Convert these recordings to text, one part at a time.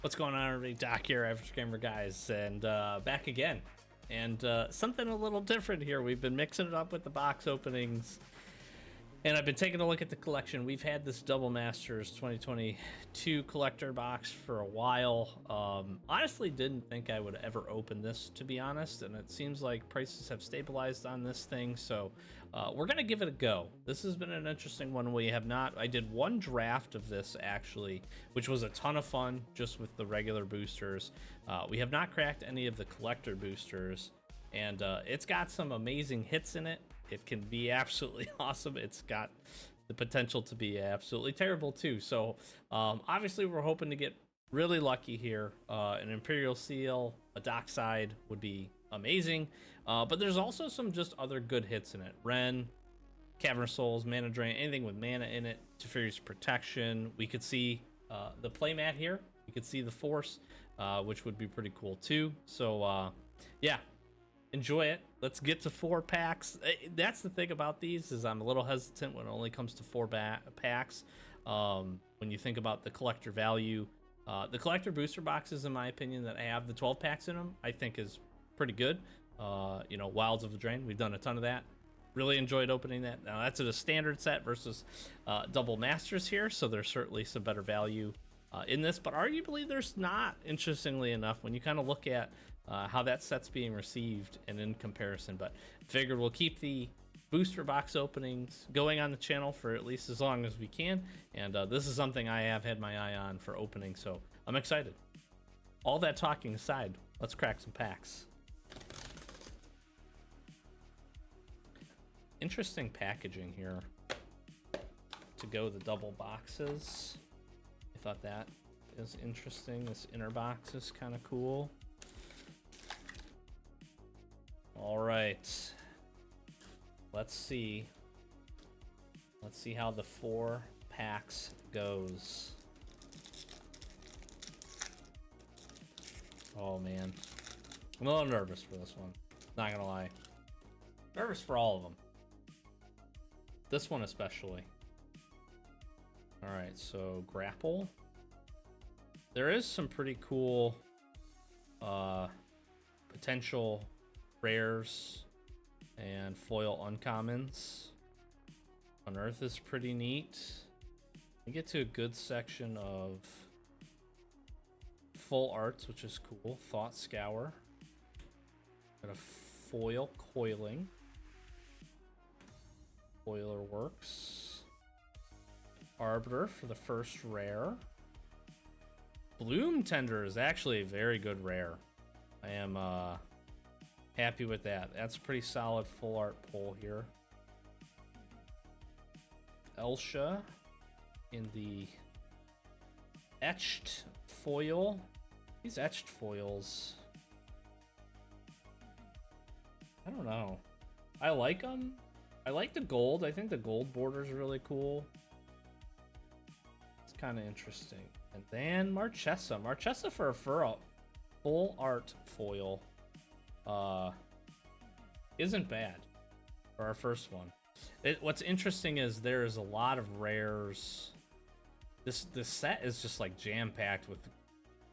What's going on, everybody? Doc here, Average Gamer Guys, and back again. And something a little different here. We've been mixing it up with the box openings, and I've been taking a look at the collection. We've had this Double Masters 2022 collector box for a while. Honestly, didn't think I would ever open this, to be honest, and it seems like prices have stabilized on this thing, so we're gonna give it a go. This has been an interesting one. I did one draft of this actually, which was a ton of fun, just with the regular boosters. We have not cracked any of the collector boosters, and it's got some amazing hits in it. It can be absolutely awesome. It's got the potential to be absolutely terrible too. So obviously we're hoping to get really lucky here. An Imperial Seal, a Dockside would be amazing. But there's also some just other good hits in it. Ren, Cavern Souls, Mana Drain, anything with mana in it. Teferi's Protection. We could see the playmat here. We could see the Force, which would be pretty cool too. So yeah, enjoy it. Let's get to 4 packs. That's the thing about these, is I'm a little hesitant when it only comes to 4 packs. When you think about the collector value, the collector booster boxes, in my opinion, that have the 12 packs in them, I think is pretty good. You know, Wilds of Eldraine, we've done a ton of that. Really enjoyed opening that. Now that's a standard set versus Double Masters here, so there's certainly some better value in this, but arguably there's not, interestingly enough, when you kind of look at how that set's being received and in comparison. But figured we'll keep the booster box openings going on the channel for at least as long as we can, and this is something I have had my eye on for opening, so I'm excited. All that talking aside, let's crack some packs. Interesting packaging here to go the double boxes. I thought that is interesting. This inner box is kind of cool. All right, let's see how the 4 packs goes. Oh man, I'm a little nervous for this one, not gonna lie. Nervous for all of them, this one especially. All right, so Grapple. There is some pretty cool potential rares and foil uncommons. Unearth is pretty neat. We get to a good section of full arts, which is cool. Thought Scour. Got a foil coiling. Boiler Works. Arbiter for the first rare. Bloom Tender is actually a very good rare. I am happy with that. That's a pretty solid full art pull here. Elsha in the etched foil. These etched foils, I don't know. I like them. I like the gold. I think the gold border is really cool. It's kind of interesting. And then Marchesa. Marchesa for a full art foil isn't bad for our first one. What's interesting is there's a lot of rares. This set is just like jam-packed with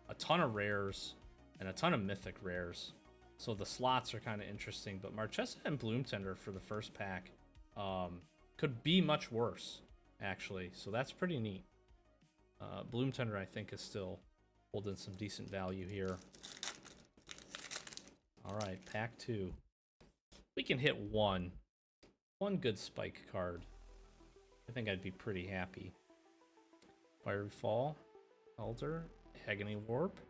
a ton of rares and a ton of mythic rares. So the slots are kind of interesting, but Marchesa and Bloom Tender for the first pack could be much worse, actually. So that's pretty neat. Bloom Tender, I think, is still holding some decent value here. All right, pack 2. We can hit one good spike card. I think I'd be pretty happy. Fiery Fall, Elder, Agony Warp,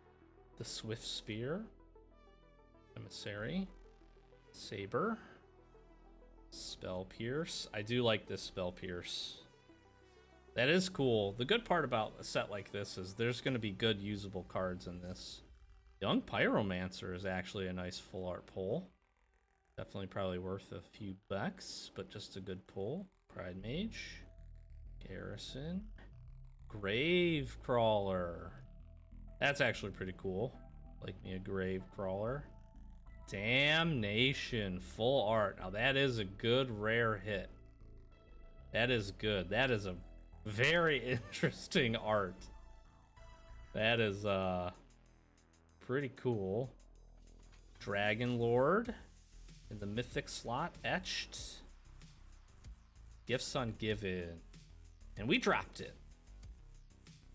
the Swift Spear, Emissary, Saber, Spell Pierce. I do like this Spell Pierce. That is cool. The good part about a set like this is there's going to be good usable cards in this. Young Pyromancer is actually a nice full art pull. Definitely probably worth a few bucks, but just a good pull. Pride Mage, Garrison, Grave Crawler. That's actually pretty cool. Like me a Grave Crawler. Damnation, full art. Now that is a good rare hit. That is good. That is a very interesting art. That is pretty cool. Dragon Lord in the mythic slot, etched. Gifts Ungiven. And we dropped it.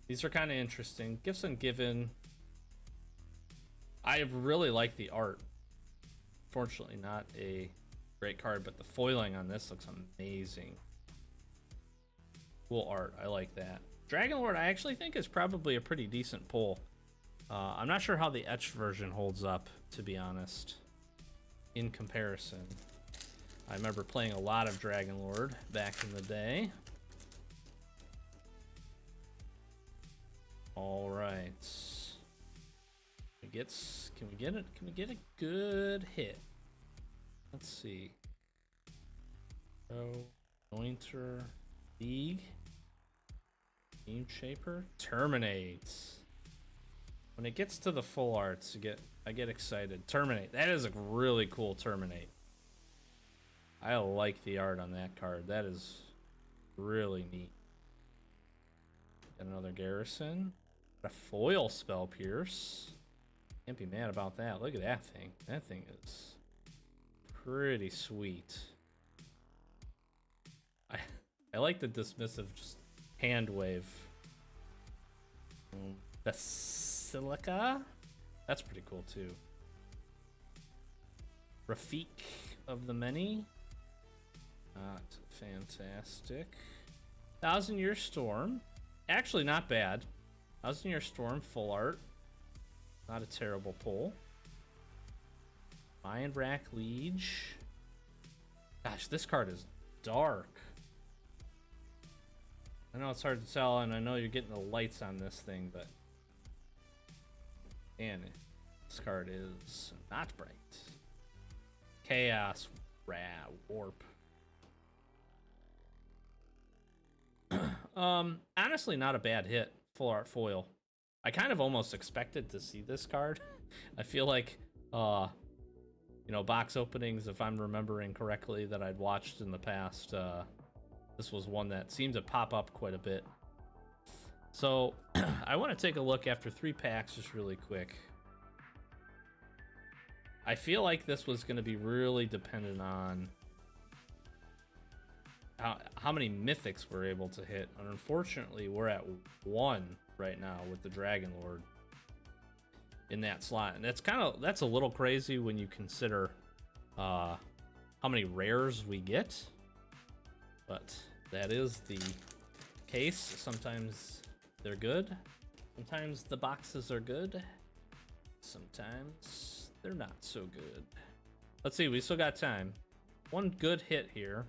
These are kind of interesting. Gifts Ungiven. I really like the art. Fortunately, not a great card, but the foiling on this looks amazing. Cool art. I like that. Dragon Lord, I actually think is probably a pretty decent pull. I'm not sure how the etched version holds up, to be honest, in comparison. I remember playing a lot of Dragon Lord back in the day. All right. Can we get a good hit? Let's see. Anointer, League, Game Shaper, Terminates. When it gets to the full arts, I get excited. Terminate. That is a really cool Terminate. I like the art on that card. That is really neat. Got another Garrison. A foil Spell Pierce. Can't be mad about that. Look at that thing. That thing is pretty sweet. I like the dismissive just hand wave. Basilica? That's pretty cool too. Rafiq of the Many. Not fantastic. 1,000-Year Storm. Actually not bad. 1,000-Year Storm full art. Not a terrible pull. Mind Rack Liege. Gosh, this card is dark. I know it's hard to tell, and I know you're getting the lights on this thing, but man, this card is not bright. Chaos Warp. Honestly, not a bad hit. Full art foil. I kind of almost expected to see this card. I feel like, you know, box openings, if I'm remembering correctly, that I'd watched in the past, this was one that seemed to pop up quite a bit. So I want to take a look after 3 packs just really quick. I feel like this was going to be really dependent on how many mythics we're able to hit. And unfortunately, we're at 1 right now with the Dragon Lord in that slot. And that's a little crazy when you consider how many rares we get. But that is the case. Sometimes they're good. Sometimes the boxes are good. Sometimes they're not so good. Let's see, we still got time. One good hit here.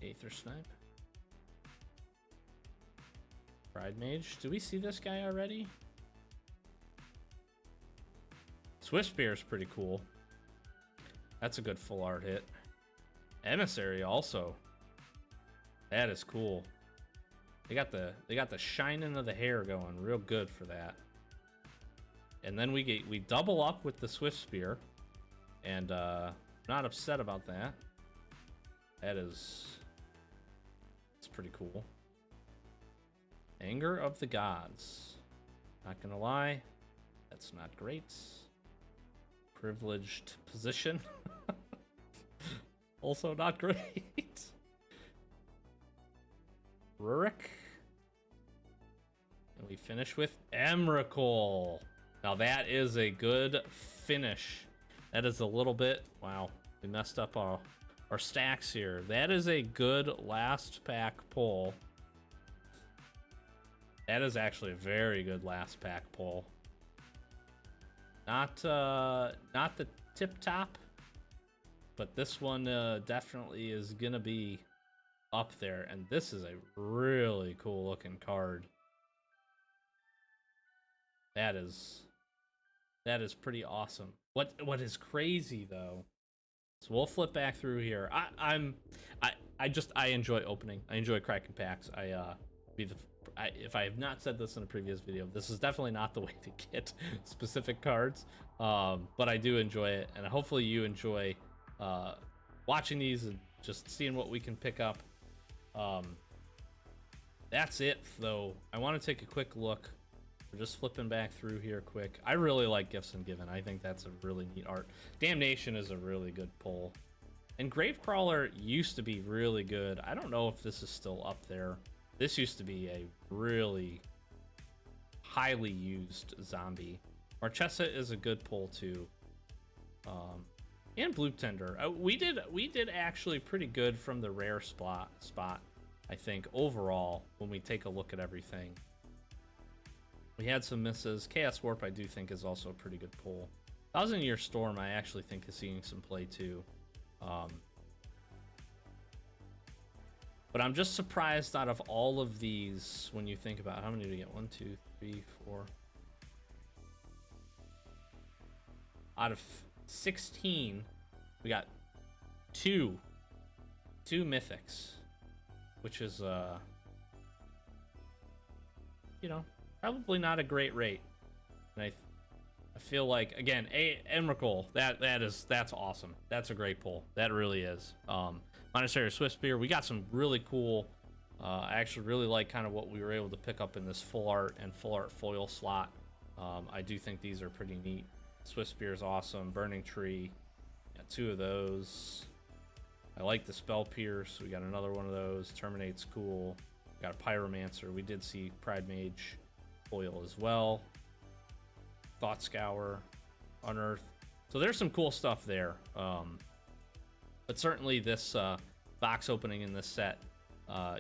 Aether Snipe. Pride Mage. Do we see this guy already? Swift Spear is pretty cool. That's a good full art hit. Emissary also. That is cool. They got the shining of the hair going real good for that. And then we double up with the Swift Spear, and not upset about that. It's pretty cool. Anger of the Gods. Not gonna lie, that's not great. Privileged Position. Also not great. Rurik. And we finish with Emrakul. Now that is a good finish. That is a little bit... Wow, we messed up our stacks here. That is a good last pack pull. That is actually a very good last pack pull. Not the tip top, but this one definitely is gonna be up there. And this is a really cool looking card. That is pretty awesome. What is crazy though? So we'll flip back through here. I enjoy opening. I enjoy cracking packs. If I have not said this in a previous video, this is definitely not the way to get specific cards. But I do enjoy it, and hopefully you enjoy That's it, though. I want to take a quick look. We're just flipping back through here quick. I really like Gifts and Given. I think that's a really neat art. Damnation is a really good pull. And Gravecrawler used to be really good. I don't know if this is still up there. This used to be a really highly used zombie. Marchesa is a good pull too. And Blue Tender. We did actually pretty good from the rare spot, I think, overall, when we take a look at everything. We had some misses. Chaos Warp, I do think, is also a pretty good pull. Thousand Year Storm, I actually think, is seeing some play too. But I'm just surprised out of all of these, when you think about how many do we get? 1, 2, 3, 4. Out of 16, we got two mythics, which is, you know, probably not a great rate. And I feel like, again, Emrakul, that's awesome. That's a great pull. That really is. Monastery of Swiftspear, we got some really cool. I actually really like kind of what we were able to pick up in this full art and full art foil slot. I do think these are pretty neat. Swiftspear is awesome. Burning Tree, got 2 of those. I like the Spell Pierce. We got another one of those. Terminate's cool. We got a Pyromancer. We did see Pride Mage foil as well. Thought Scour, Unearth. So there's some cool stuff there. But certainly this box opening in this set,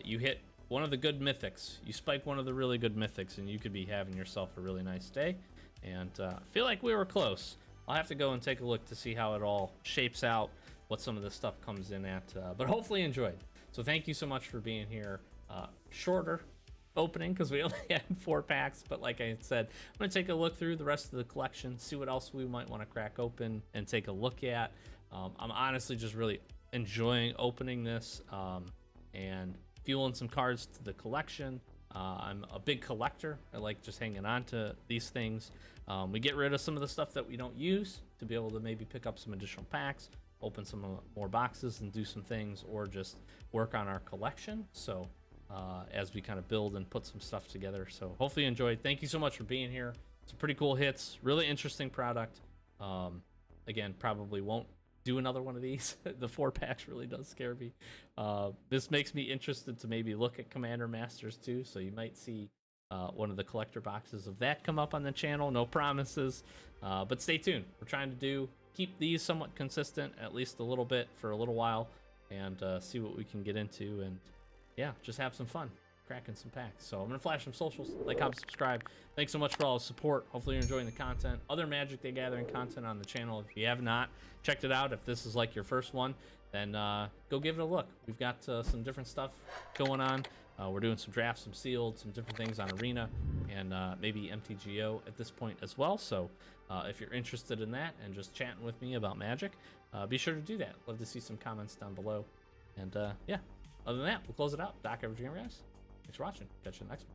you hit one of the good mythics. You spike one of the really good mythics, and you could be having yourself a really nice day. And I feel like we were close. I'll have to go and take a look to see how it all shapes out, what some of this stuff comes in at. But hopefully you enjoyed. So thank you so much for being here. Shorter opening because we only had 4 packs, but like I said, I'm going to take a look through the rest of the collection, see what else we might want to crack open and take a look at. I'm honestly just really enjoying opening this and fueling some cards to the collection. I'm a big collector. I like just hanging on to these things. We get rid of some of the stuff that we don't use to be able to maybe pick up some additional packs, open some more boxes and do some things, or just work on our collection. So as we kind of build and put some stuff together. So hopefully you enjoyed. Thank you so much for being here. Some pretty cool hits, really interesting product. Again, probably won't do another one of these. The 4 packs really does scare me. This makes me interested to maybe look at Commander Masters too, so you might see one of the collector boxes of that come up on the channel. No promises, but stay tuned. We're trying to keep these somewhat consistent, at least a little bit for a little while, and see what we can get into, and yeah, just have some fun cracking some packs. So I'm gonna flash some socials, like, comment, subscribe. Thanks so much for all the support. Hopefully you're enjoying the content. Other Magic the Gathering content on the channel. If you have not checked it out, if this is like your first one, then go give it a look. We've got some different stuff going on. We're doing some drafts, some sealed, some different things on Arena, and maybe MTGO at this point as well. So if you're interested in that and just chatting with me about Magic, be sure to do that. Love to see some comments down below. And yeah, other than that, we'll close it out. Doc, Average Gamer, guys. Thanks for watching. Catch you next one.